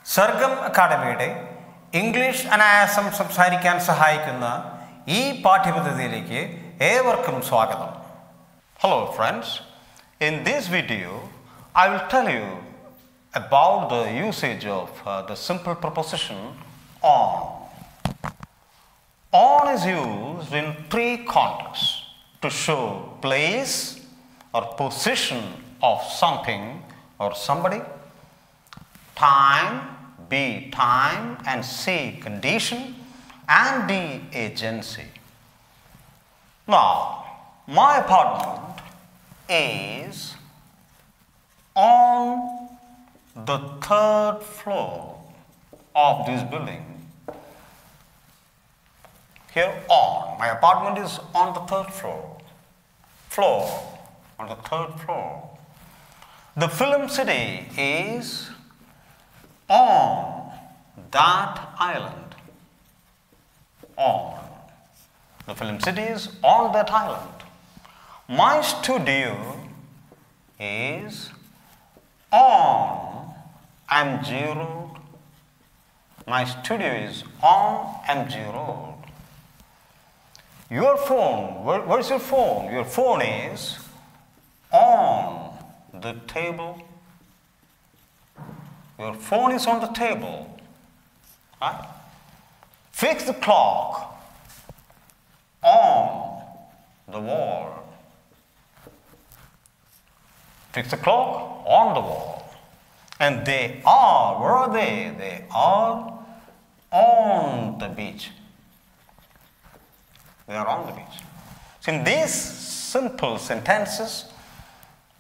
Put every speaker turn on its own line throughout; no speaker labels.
Sargam Academy English Anayasam Samsarikan Sahayikuna E Patipatadiliki Everkum Swagatam. Hello friends, in this video I will tell you about the usage of the simple preposition on. On is used in three contexts to show place or position of something or somebody, time, B time, and C condition, and D agency. Now, my apartment is on the third floor of this building. Here on, my apartment is on the third floor. On the third floor. The film city is on that island. On. The film city is on that island. My studio is on MG Road. My studio is on MG Road. Your phone, where's your phone? Your phone is on the table. Your phone is on the table. Right? Fix the clock on the wall. Fix the clock on the wall. And they are, where are they? They are on the beach. They are on the beach. So in these simple sentences,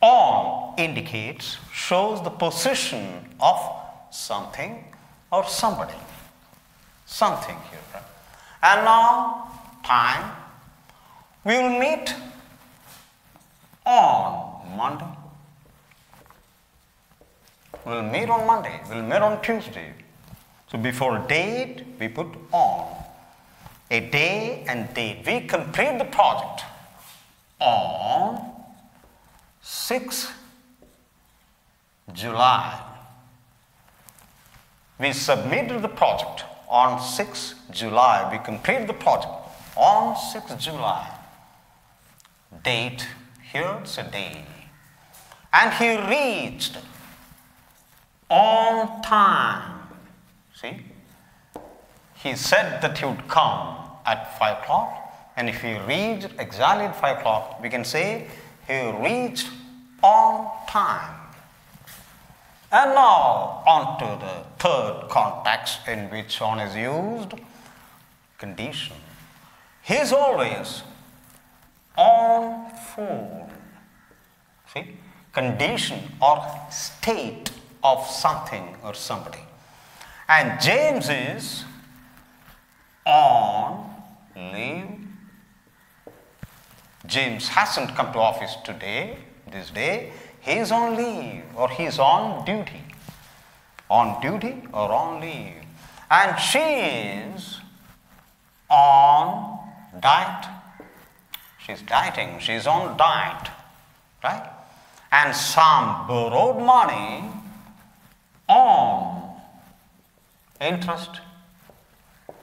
on indicates, shows the position of something or somebody. Something here. Right? And now, time. We will meet on Monday. We will meet on Monday. We will meet on Tuesday. So before date, we put on. A day and date. We complete the project on 6 July. We submitted the project on 6 July. We completed the project on 6 July. Date, here it's a day. And he reached on time. See? He said that he would come at 5 o'clock, and if he reached exactly at 5 o'clock, we can say he reached on time. And now on to the third context in which on is used, condition. He is always on phone. See? Condition or state of something or somebody. And James is on leave. James hasn't come to office today, this day. He is on leave or he is on duty. On duty or on leave. And she is on diet. She's dieting. She's on diet. Right? And Sam borrowed money on interest.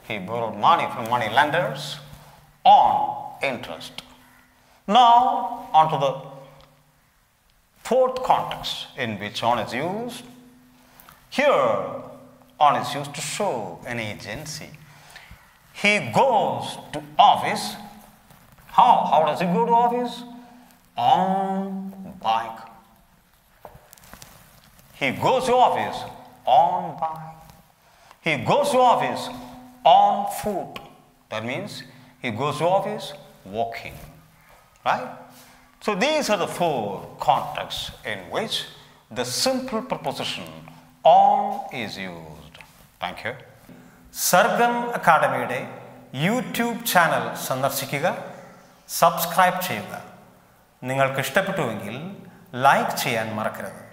He borrowed money from money lenders on interest. Now, on to the fourth context in which on is used. Here, on is used to show an agency. He goes to office. How does he go to office? On bike. He goes to office on bike. He goes to office on foot. That means he goes to office walking. Right? So these are the four contexts in which the simple preposition on is used. Thank you. Sargam Academy YouTube channel സന്ദർശിക്കുക, subscribe ചെയ്യുക. നിങ്ങൾക്ക് ഇഷ്ടപ്പെട്ടുവെങ്കിൽ like ചെയ്യാൻ മറക്കരുത്.